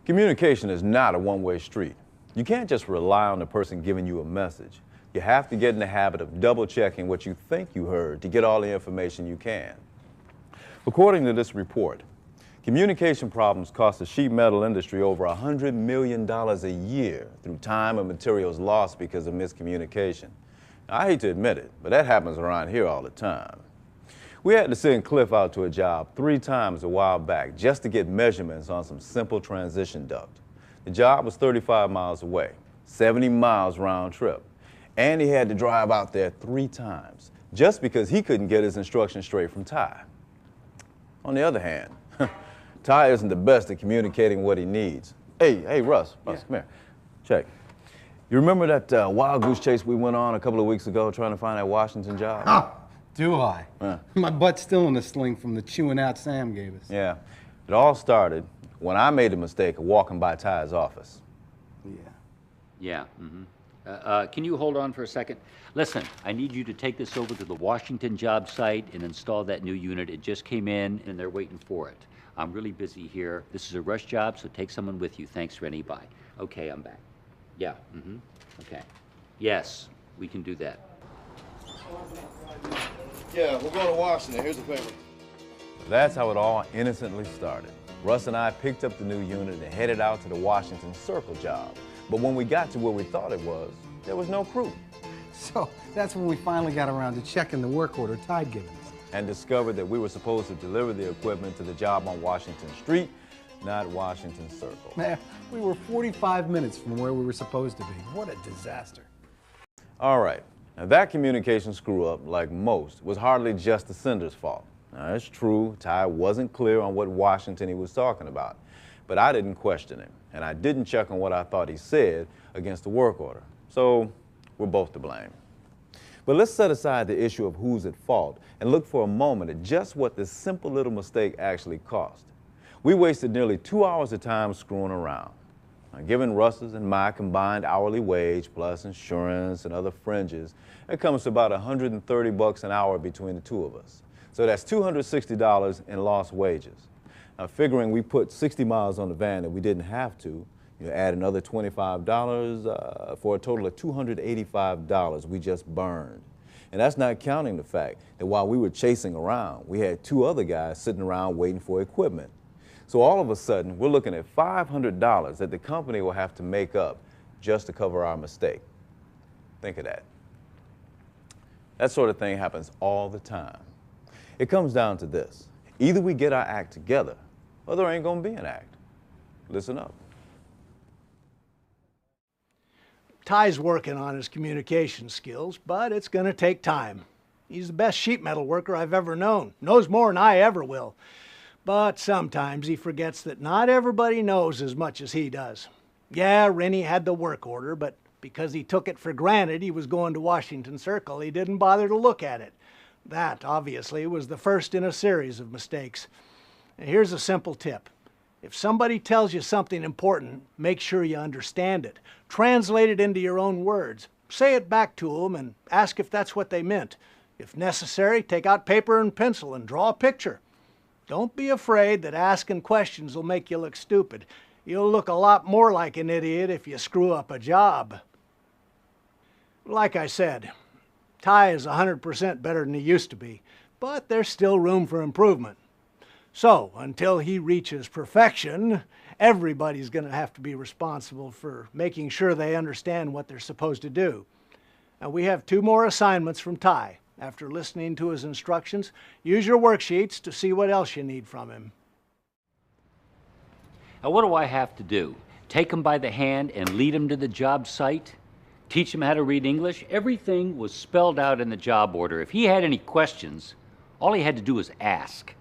Communication is not a one-way street. You can't just rely on the person giving you a message. You have to get in the habit of double-checking what you think you heard to get all the information you can. According to this report, communication problems cost the sheet metal industry over $100 million a year through time and materials lost because of miscommunication. Now, I hate to admit it, but that happens around here all the time. We had to send Cliff out to a job 3 times a while back just to get measurements on some simple transition duct. The job was 35 miles away, 70 miles round trip, and he had to drive out there 3 times just because he couldn't get his instructions straight from Ty. On the other hand, Ty isn't the best at communicating what he needs. Hey, Russ, come here. Check. You remember that wild goose chase we went on a couple of weeks ago trying to find that Washington job? Oh, do I? My butt's still in the sling from the chewing out Sam gave us. Yeah. It all started when I made the mistake of walking by Ty's office. Yeah. Can you hold on for a second? Listen, I need you to take this over to the Washington job site and install that new unit. It just came in and they're waiting for it. I'm really busy here. This is a rush job, so take someone with you. Thanks, Rennie. Bye. Okay, I'm back. Yeah, okay. Yes, we can do that. Yeah, we're going to Washington. Here's the paper. That's how it all innocently started. Russ and I picked up the new unit and headed out to the Washington Circle job. But when we got to where we thought it was, there was no crew. So that's when we finally got around to checking the work order Ty'd given us. And discovered that we were supposed to deliver the equipment to the job on Washington Street, not Washington Circle. Man, we were 45 minutes from where we were supposed to be. What a disaster. All right. Now that communication screw-up, like most, was hardly just the sender's fault. Now, it's true, Ty wasn't clear on what Washington he was talking about, but I didn't question him, and I didn't check on what I thought he said against the work order. So we're both to blame. But let's set aside the issue of who's at fault and look for a moment at just what this simple little mistake actually cost. We wasted nearly 2 hours of time screwing around. Now, given Russ's and my combined hourly wage plus insurance and other fringes, it comes to about $130 an hour between the two of us. So that's $260 in lost wages. Now, figuring we put 60 miles on the van that we didn't have to, you add another $25 for a total of $285 we just burned. And that's not counting the fact that while we were chasing around, we had 2 other guys sitting around waiting for equipment. So all of a sudden, we're looking at $500 that the company will have to make up just to cover our mistake. Think of that. That sort of thing happens all the time. It comes down to this. Either we get our act together, or there ain't gonna be an act. Listen up. Ty's working on his communication skills, but it's going to take time. He's the best sheet metal worker I've ever known. Knows more than I ever will. But sometimes he forgets that not everybody knows as much as he does. Yeah, Rennie had the work order, but because he took it for granted he was going to Washington Circle, he didn't bother to look at it. That, obviously, was the first in a series of mistakes. And here's a simple tip. If somebody tells you something important, make sure you understand it. Translate it into your own words. Say it back to them and ask if that's what they meant. If necessary, take out paper and pencil and draw a picture. Don't be afraid that asking questions will make you look stupid. You'll look a lot more like an idiot if you screw up a job. Like I said, Ty is 100% better than he used to be, but there's still room for improvement. So, until he reaches perfection, everybody's going to have to be responsible for making sure they understand what they're supposed to do. Now, we have 2 more assignments from Ty. After listening to his instructions, use your worksheets to see what else you need from him. Now, what do I have to do? Take him by the hand and lead him to the job site? Teach him how to read English? Everything was spelled out in the job order. If he had any questions, all he had to do was ask.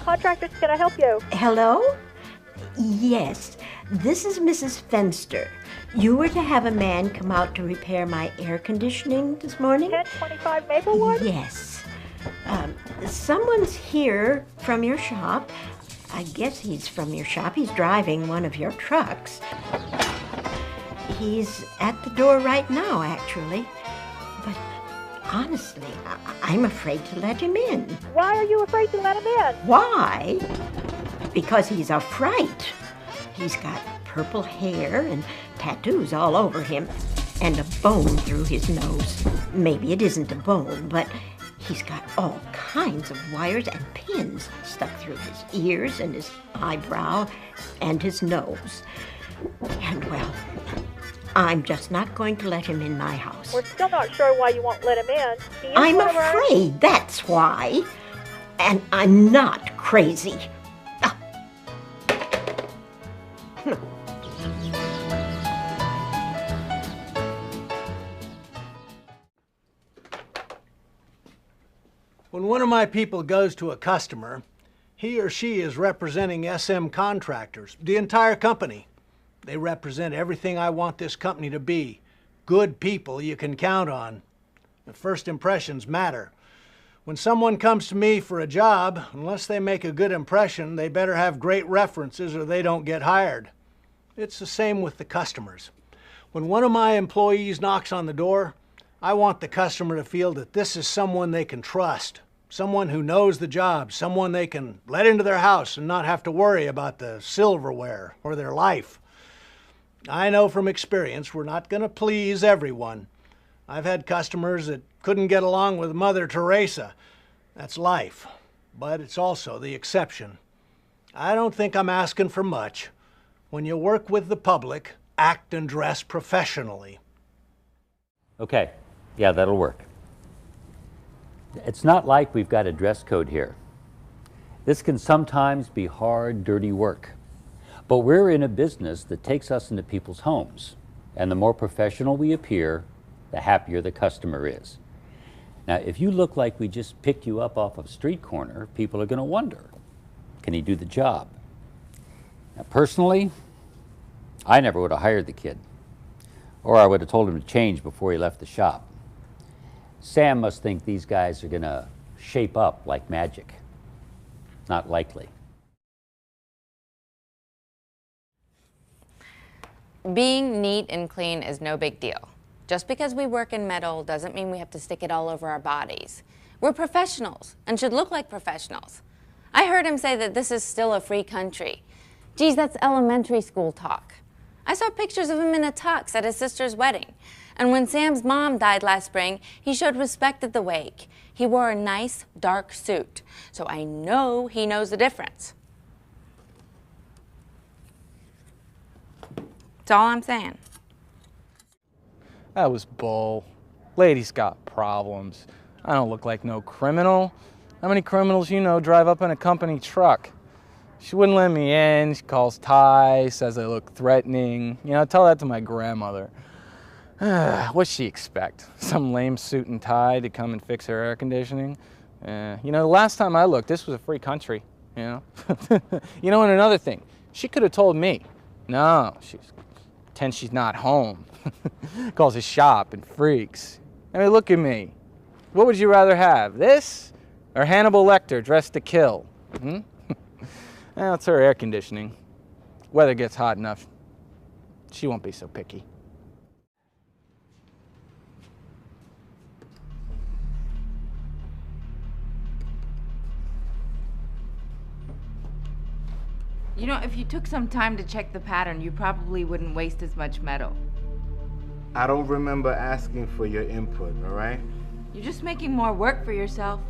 Contractors, can I help you? Hello? Yes, this is Mrs. Fenster. You were to have a man come out to repair my air conditioning this morning? 1025 Maplewood? Yes. Someone's here from your shop. I guess he's from your shop. He's driving one of your trucks. He's at the door right now, actually. But honestly, I'm afraid to let him in. Why are you afraid to let him in? Why? Because he's a fright. He's got purple hair and tattoos all over him and a bone through his nose. Maybe it isn't a bone, but he's got all kinds of wires and pins stuck through his ears and his eyebrow and his nose. And well, I'm just not going to let him in my house. We're still not sure why you won't let him in. He is I'm one of our- afraid, that's why. And I'm not crazy. When one of my people goes to a customer, he or she is representing SM Contractors, the entire company. They represent everything I want this company to be. Good people you can count on. The first impressions matter. When someone comes to me for a job, unless they make a good impression, they better have great references or they don't get hired. It's the same with the customers. When one of my employees knocks on the door, I want the customer to feel that this is someone they can trust, someone who knows the job, someone they can let into their house and not have to worry about the silverware or their life. I know from experience we're not going to please everyone. I've had customers that couldn't get along with Mother Teresa. That's life, but it's also the exception. I don't think I'm asking for much. When you work with the public, act and dress professionally. Okay, yeah, that'll work. It's not like we've got a dress code here. This can sometimes be hard, dirty work. But we're in a business that takes us into people's homes. And the more professional we appear, the happier the customer is. Now, if you look like we just picked you up off of a street corner, people are going to wonder, can he do the job? Now, personally, I never would have hired the kid. Or I would have told him to change before he left the shop. Sam must think these guys are going to shape up like magic. Not likely. Being neat and clean is no big deal. Just because we work in metal doesn't mean we have to stick it all over our bodies. We're professionals and should look like professionals. I heard him say that this is still a free country. Geez, that's elementary school talk. I saw pictures of him in a tux at his sister's wedding. And when Sam's mom died last spring, he showed respect at the wake. He wore a nice, dark suit. So I know he knows the difference. That's all I'm saying. That was bull. Lady's got problems. I don't look like no criminal. How many criminals you know drive up in a company truck? She wouldn't let me in. She calls Ty, says I look threatening. You know, tell that to my grandmother. What'd she expect? Some lame suit and tie to come and fix her air conditioning? You know, the last time I looked, this was a free country, you know? You know, and another thing, she could have told me. No, pretends she's not home. Calls his shop and freaks. I mean, look at me. What would you rather have, this or Hannibal Lecter dressed to kill? Well, it's her air conditioning. Weather gets hot enough, she won't be so picky. You know, if you took some time to check the pattern, you probably wouldn't waste as much metal. I don't remember asking for your input, all right? You're just making more work for yourself.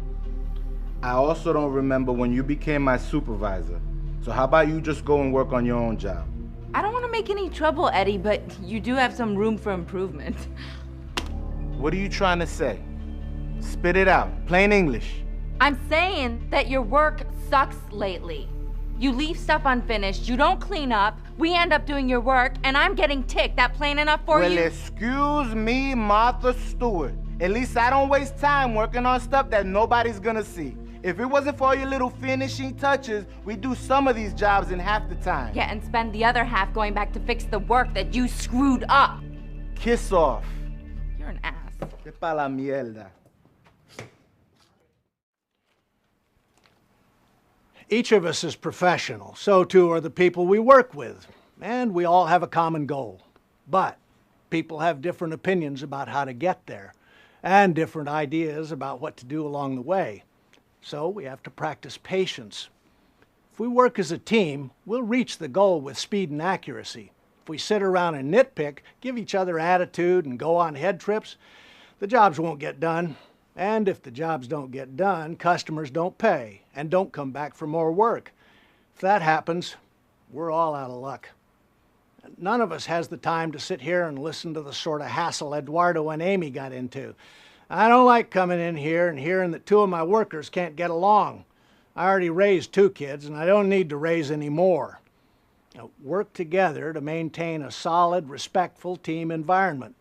I also don't remember when you became my supervisor. So how about you just go and work on your own job? I don't want to make any trouble, Eddie, but you do have some room for improvement. What are you trying to say? Spit it out, plain English. I'm saying that your work sucks lately. You leave stuff unfinished, you don't clean up, we end up doing your work, and I'm getting ticked. That plain enough for you? Well, excuse me, Martha Stewart. At least I don't waste time working on stuff that nobody's gonna see. If it wasn't for your little finishing touches, we'd do some of these jobs in half the time. Yeah, and spend the other half going back to fix the work that you screwed up. Kiss off. You're an ass. Que pa la mierda. Each of us is professional. So too are the people we work with. And we all have a common goal. But people have different opinions about how to get there, and different ideas about what to do along the way. So we have to practice patience. If we work as a team, we'll reach the goal with speed and accuracy. If we sit around and nitpick, give each other attitude, and go on head trips, the jobs won't get done. And if the jobs don't get done, customers don't pay and don't come back for more work. If that happens, we're all out of luck. None of us has the time to sit here and listen to the sort of hassle Eduardo and Amy got into. I don't like coming in here and hearing that 2 of my workers can't get along. I already raised 2 kids, and I don't need to raise any more. Now, work together to maintain a solid, respectful team environment.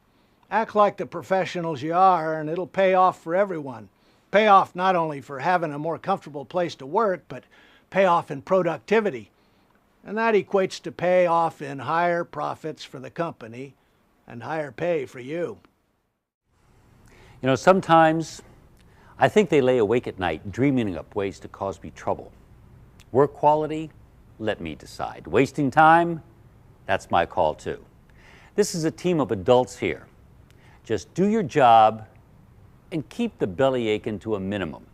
Act like the professionals you are, and it'll pay off for everyone. Pay off not only for having a more comfortable place to work, but pay off in productivity. And that equates to pay off in higher profits for the company and higher pay for you. You know, sometimes I think they lay awake at night dreaming up ways to cause me trouble. Work quality? Let me decide. Wasting time? That's my call too. This is a team of adults here. Just do your job and keep the bellyache to a minimum.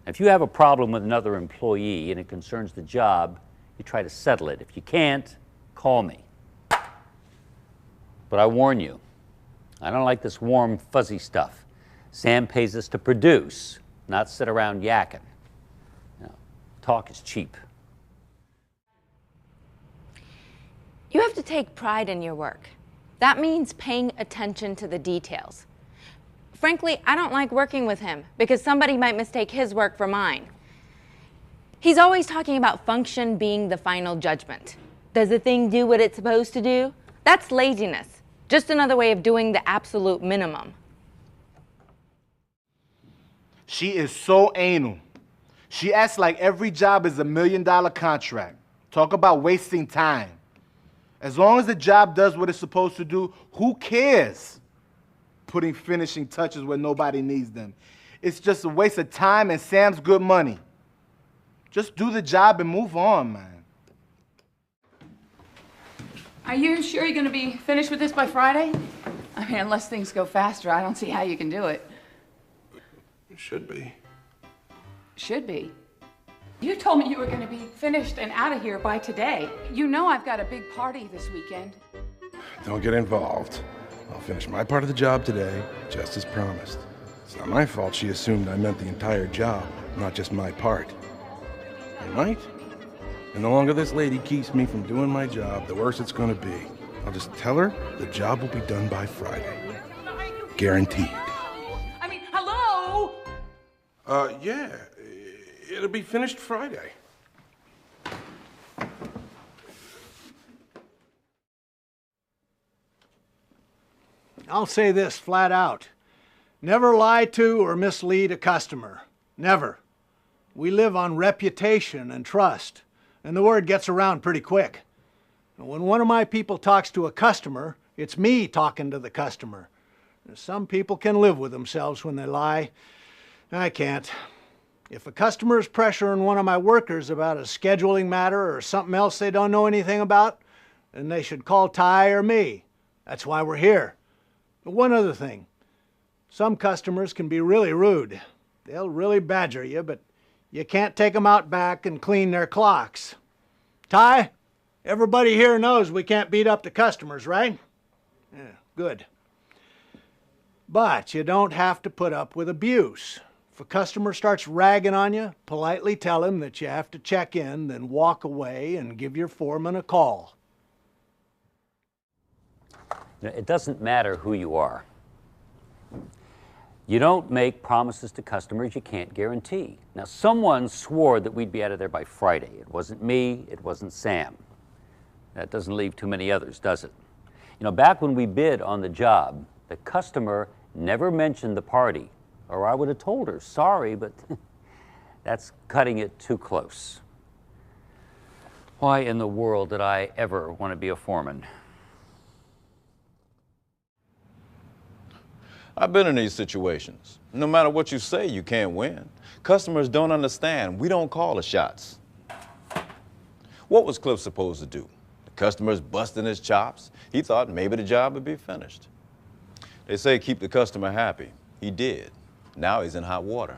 If you have a problem with another employee and it concerns the job, you try to settle it. If you can't, call me. But I warn you, I don't like this warm, fuzzy stuff. Sam pays us to produce, not sit around yakking. You know, talk is cheap. You have to take pride in your work. That means paying attention to the details. Frankly, I don't like working with him because somebody might mistake his work for mine. He's always talking about function being the final judgment. Does the thing do what it's supposed to do? That's laziness. Just another way of doing the absolute minimum. She is so anal. She acts like every job is $1 million contract. Talk about wasting time. As long as the job does what it's supposed to do, who cares? Putting finishing touches where nobody needs them. It's just a waste of time and Sam's good money. Just do the job and move on, man. Are you sure you're going to be finished with this by Friday? I mean, unless things go faster, I don't see how you can do it. Should be. Should be. You told me you were going to be finished and out of here by today. You know I've got a big party this weekend. Don't get involved. I'll finish my part of the job today, just as promised. It's not my fault she assumed I meant the entire job, not just my part. Right? And the longer this lady keeps me from doing my job, the worse it's gonna be. I'll just tell her the job will be done by Friday. Guaranteed. I mean, hello? Yeah. It'll be finished Friday. I'll say this flat out. Never lie to or mislead a customer. Never. We live on reputation and trust, and the word gets around pretty quick. When one of my people talks to a customer, it's me talking to the customer. Some people can live with themselves when they lie. I can't. If a customer is pressuring one of my workers about a scheduling matter or something else they don't know anything about, then they should call Ty or me. That's why we're here. But one other thing. Some customers can be really rude. They'll really badger you, but you can't take them out back and clean their clocks. Ty, everybody here knows we can't beat up the customers, right? Yeah, good. But you don't have to put up with abuse. If a customer starts ragging on you, politely tell him that you have to check in, then walk away and give your foreman a call. It doesn't matter who you are. You don't make promises to customers you can't guarantee. Now, someone swore that we'd be out of there by Friday. It wasn't me, it wasn't Sam. That doesn't leave too many others, does it? You know, back when we bid on the job, the customer never mentioned the party, or I would have told her, sorry, but That's cutting it too close. Why in the world did I ever want to be a foreman? I've been in these situations. No matter what you say, you can't win. Customers don't understand. We don't call the shots. What was Cliff supposed to do? The customer's busting his chops. He thought maybe the job would be finished. They say keep the customer happy. He did. Now he's in hot water.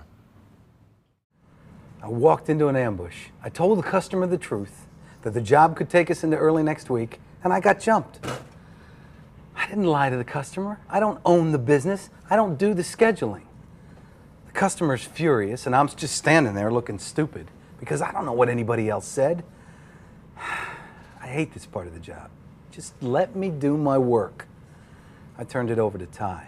I walked into an ambush. I told the customer the truth, that the job could take us into early next week, and I got jumped. I didn't lie to the customer. I don't own the business. I don't do the scheduling. The customer's furious, and I'm just standing there looking stupid because I don't know what anybody else said. I hate this part of the job. Just let me do my work. I turned it over to Ty.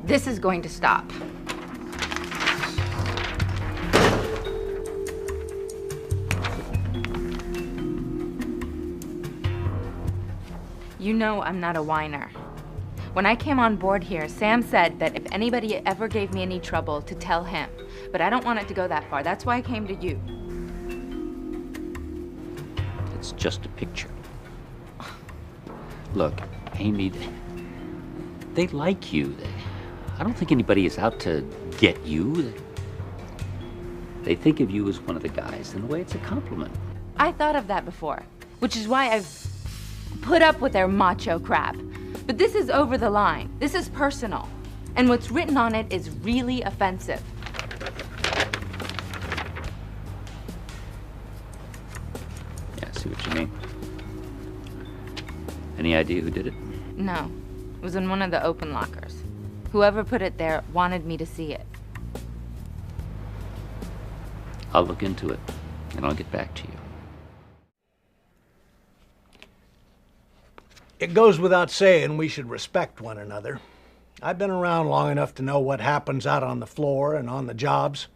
This is going to stop. You know I'm not a whiner. When I came on board here, Sam said that if anybody ever gave me any trouble, to tell him. But I don't want it to go that far. That's why I came to you. It's just a picture. Look, Amy, they like you. I don't think anybody is out to get you. They think of you as one of the guys. In a way, it's a compliment. I thought of that before, which is why I've put up with their macho crap. But this is over the line. This is personal. And what's written on it is really offensive. Yeah, I see what you mean. Any idea who did it? No, it was in one of the open lockers. Whoever put it there wanted me to see it. I'll look into it, and I'll get back to you. It goes without saying we should respect one another. I've been around long enough to know what happens out on the floor and on the jobs.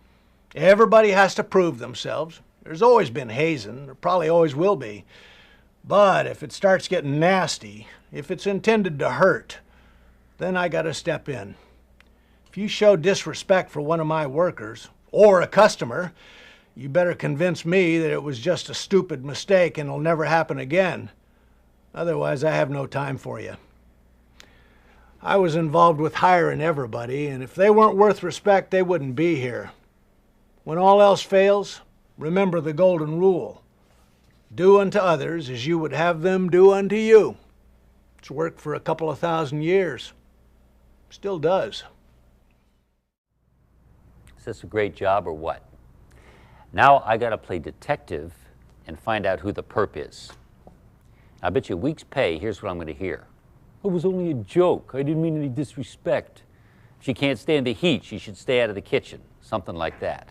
Everybody has to prove themselves. There's always been hazing, there probably always will be. But if it starts getting nasty, if it's intended to hurt, then I gotta step in. If you show disrespect for one of my workers, or a customer, you better convince me that it was just a stupid mistake and it'll never happen again. Otherwise, I have no time for you. I was involved with hiring everybody, and if they weren't worth respect, they wouldn't be here. When all else fails, remember the golden rule. Do unto others as you would have them do unto you. It's worked for a couple of 1,000 years. Still does. Is this a great job or what? Now I gotta play detective and find out who the perp is. I bet you a week's pay, here's what I'm gonna hear. It was only a joke. I didn't mean any disrespect. If she can't stand the heat, she should stay out of the kitchen. Something like that.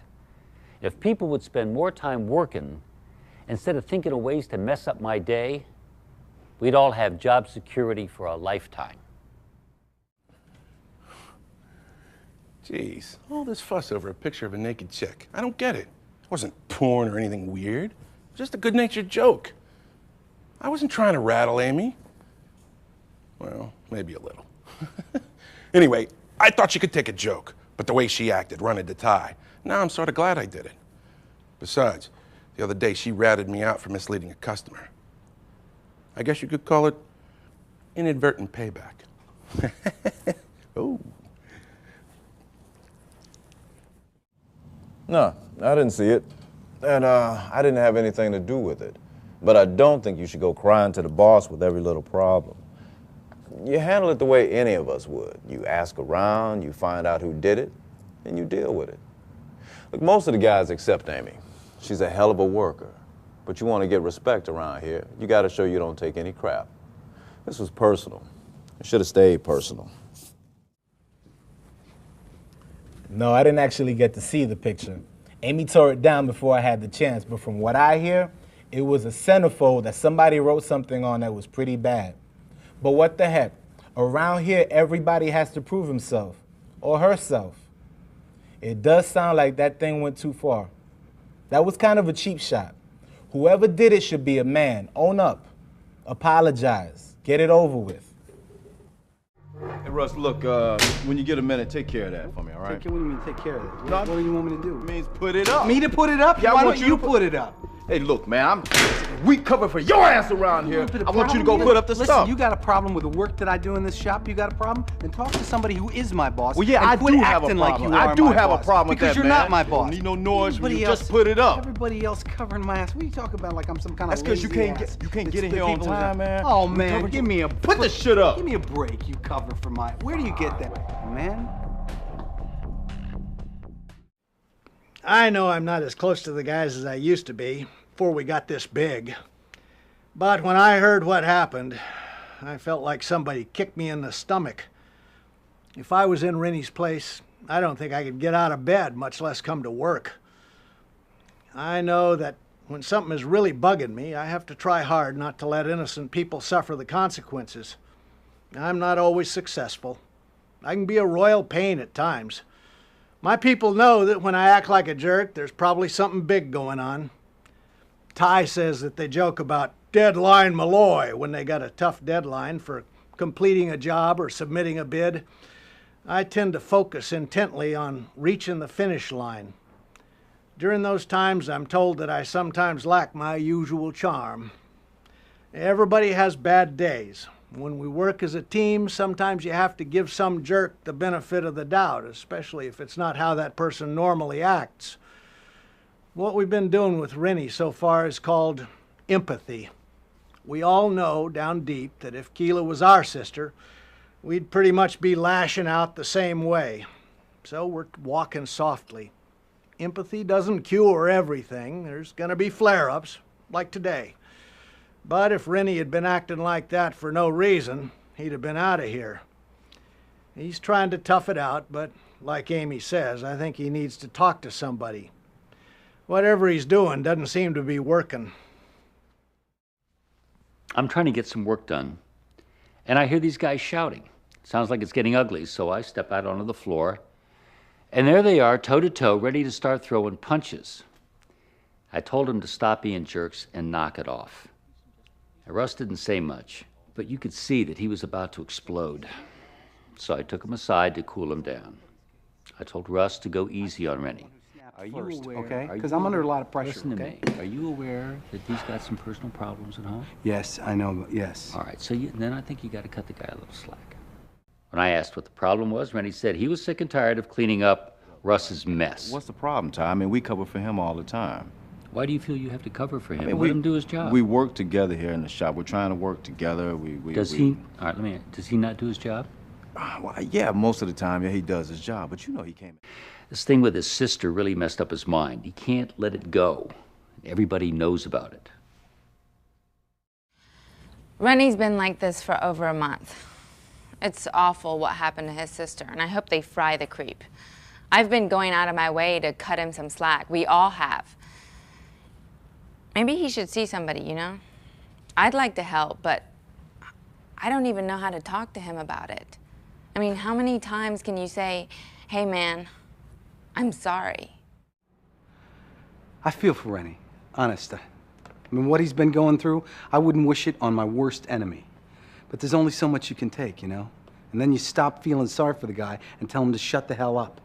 If people would spend more time working instead of thinking of ways to mess up my day, we'd all have job security for a lifetime. Jeez, all this fuss over a picture of a naked chick. I don't get it. It wasn't porn or anything weird. Just a good-natured joke. I wasn't trying to rattle Amy. Well, maybe a little. Anyway, I thought she could take a joke, but the way she acted, running to Ty. Now I'm sort of glad I did it. Besides, the other day she ratted me out for misleading a customer. I guess you could call it inadvertent payback. Oh. No, I didn't see it. And I didn't have anything to do with it. But I don't think you should go crying to the boss with every little problem. You handle it the way any of us would. You ask around, you find out who did it, and you deal with it. Look, most of the guys accept Amy. She's a hell of a worker. But you want to get respect around here, you got to show you don't take any crap. This was personal. It should have stayed personal. No, I didn't actually get to see the picture. Amy tore it down before I had the chance, but from what I hear, it was a centerfold that somebody wrote something on that was pretty bad. But what the heck? Around here, everybody has to prove himself or herself. It does sound like that thing went too far. That was kind of a cheap shot. Whoever did it should be a man. Own up. Apologize. Get it over with. Hey, Russ, look, when you get a minute, take care of that for me, all right? What do you mean take care of it? No, What do you want me to do? It means put it up. Me to put it up? Yeah, Why I want don't you you to put it up? Hey, look, man, I'm weak cover for your ass around here. I want you to go put up the Listen, stuff. you got a problem with the work that I do in this shop? You got a problem? Then talk to somebody who is my boss. Well, yeah, and I quit do have a acting problem. like you are I do my have a boss, problem with because that, you're man. not my You boss. don't need no noise when Everybody you else- just put it up. Everybody else covering my ass. What are you talking about? Like I'm some kind That's of because you lazy can't ass. get in here on time, man. Oh man, give me a put the shit up. Give me a break. You cover for my. Where do you get that, man? I know I'm not as close to the guys as I used to be before we got this big. But when I heard what happened, I felt like somebody kicked me in the stomach. If I was in Rennie's place, I don't think I could get out of bed, much less come to work. I know that when something is really bugging me, I have to try hard not to let innocent people suffer the consequences. I'm not always successful. I can be a royal pain at times. My people know that when I act like a jerk, there's probably something big going on. Ty says that they joke about deadline Malloy when they got a tough deadline for completing a job or submitting a bid. I tend to focus intently on reaching the finish line. During those times, I'm told that I sometimes lack my usual charm. Everybody has bad days. When we work as a team, sometimes you have to give some jerk the benefit of the doubt, especially if it's not how that person normally acts. What we've been doing with Rennie so far is called empathy. We all know down deep that if Keela was our sister, we'd pretty much be lashing out the same way. So we're walking softly. Empathy doesn't cure everything. There's going to be flare-ups, like today. But if Rennie had been acting like that for no reason, he'd have been out of here. He's trying to tough it out, but like Amy says, I think he needs to talk to somebody. Whatever he's doing doesn't seem to be working. I'm trying to get some work done, and I hear these guys shouting. Sounds like it's getting ugly, so I step out onto the floor, and there they are, toe-to-toe, ready to start throwing punches. I told them to stop being jerks and knock it off. Russ didn't say much, but you could see that he was about to explode. So I took him aside to cool him down. I told Russ to go easy on Rennie. Are you aware? Okay? Because I'm under a lot of pressure. Listen to okay? me. Are you aware that he's got some personal problems at home? Yes, I know. Yes. All right. So then I think you got to cut the guy a little slack. When I asked what the problem was, Rennie said he was sick and tired of cleaning up Russ's mess. What's the problem, Ty? I mean, we cover for him all the time. Why do you feel you have to cover for him? I mean, Let him do his job. We work together here in the shop. We're trying to work together. Does he? All right. Does he not do his job? Well, yeah, most of the time, yeah, he does his job. But you know, he came. This thing with his sister really messed up his mind. He can't let it go. Everybody knows about it. Rennie's been like this for over a month. It's awful what happened to his sister, and I hope they fry the creep. I've been going out of my way to cut him some slack. We all have. Maybe he should see somebody, you know? I'd like to help, but I don't even know how to talk to him about it. I mean, how many times can you say, hey man, I'm sorry? I feel for Rennie, honest. I mean, what he's been going through, I wouldn't wish it on my worst enemy. But there's only so much you can take, you know? And then you stop feeling sorry for the guy and tell him to shut the hell up.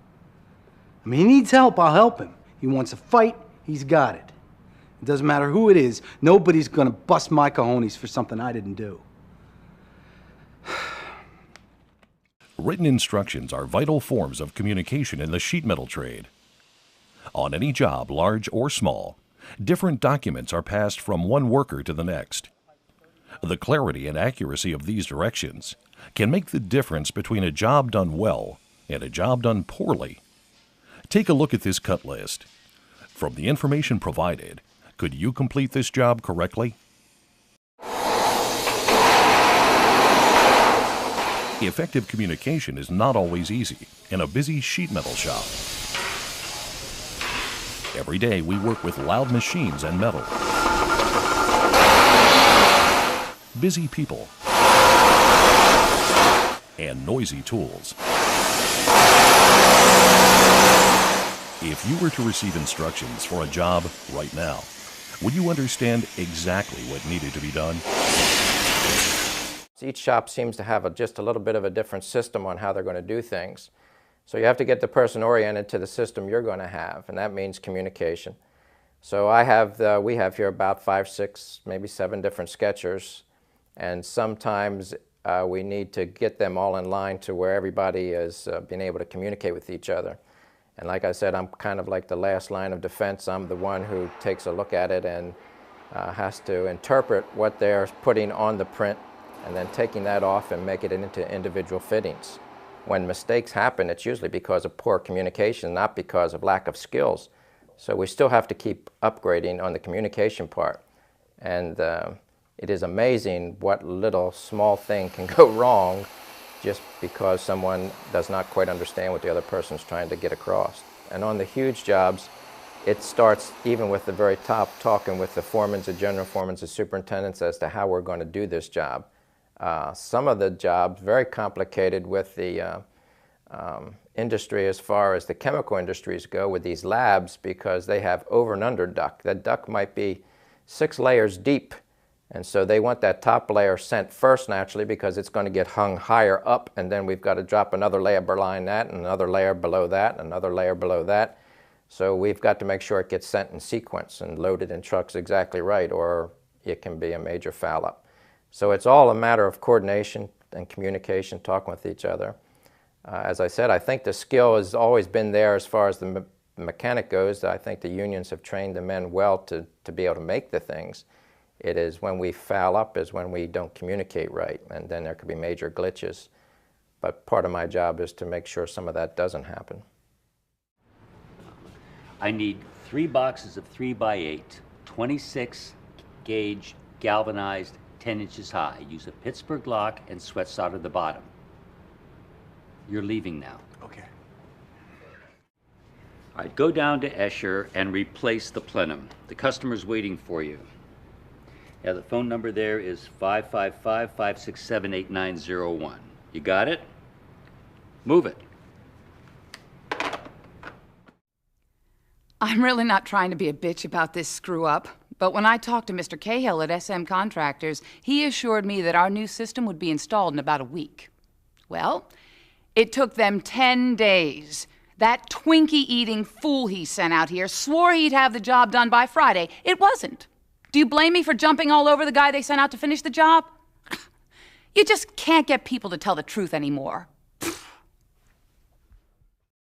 I mean, he needs help, I'll help him. He wants a fight, he's got it. It doesn't matter who it is, nobody's gonna bust my cojones for something I didn't do. Written instructions are vital forms of communication in the sheet metal trade. On any job, large or small, different documents are passed from one worker to the next. The clarity and accuracy of these directions can make the difference between a job done well and a job done poorly. Take a look at this cut list. From the information provided, could you complete this job correctly? Effective communication is not always easy in a busy sheet metal shop. Every day we work with loud machines and metal, busy people, and noisy tools. If you were to receive instructions for a job right now, would you understand exactly what needed to be done? Each shop seems to have just a little bit of a different system on how they're going to do things. So you have to get the person oriented to the system you're going to have, and that means communication. So we have here about 5, 6, maybe 7 different sketchers, and sometimes we need to get them all in line to where everybody is being able to communicate with each other. And like I said, I'm kind of like the last line of defense. I'm the one who takes a look at it and has to interpret what they're putting on the print and then taking that off and make it into individual fittings. When mistakes happen, it's usually because of poor communication, not because of lack of skills. So we still have to keep upgrading on the communication part. And it is amazing what little small thing can go wrong just because someone does not quite understand what the other person's trying to get across. And on the huge jobs, it starts even with the very top, talking with the foremans, the general foremans, the superintendents as to how we're going to do this job. Some of the jobs, very complicated with the industry as far as the chemical industries go with these labs because they have over and under duct. That duct might be 6 layers deep. And so they want that top layer sent first naturally because it's going to get hung higher up, and then we've got to drop another layer behind that, and another layer below that, and another layer below that. So we've got to make sure it gets sent in sequence and loaded in trucks exactly right, or it can be a major foul up. So it's all a matter of coordination and communication, talking with each other. As I said, I think the skill has always been there as far as the mechanic goes. I think the unions have trained the men well to be able to make the things. It is when we foul up is when we don't communicate right, and then there could be major glitches. But part of my job is to make sure some of that doesn't happen. I need 3 boxes of 3x8, 26 gauge galvanized, 10 inches high. Use a Pittsburgh lock and sweat solder the bottom. You're leaving now. Okay. All right, go down to Escher and replace the plenum. The customer's waiting for you. Yeah, the phone number there is 555-567-8901. You got it? Move it. I'm really not trying to be a bitch about this screw-up, but when I talked to Mr. Cahill at SM Contractors, he assured me that our new system would be installed in about a week. Well, it took them 10 days. That Twinkie-eating fool he sent out here swore he'd have the job done by Friday. It wasn't. Do you blame me for jumping all over the guy they sent out to finish the job? You just can't get people to tell the truth anymore.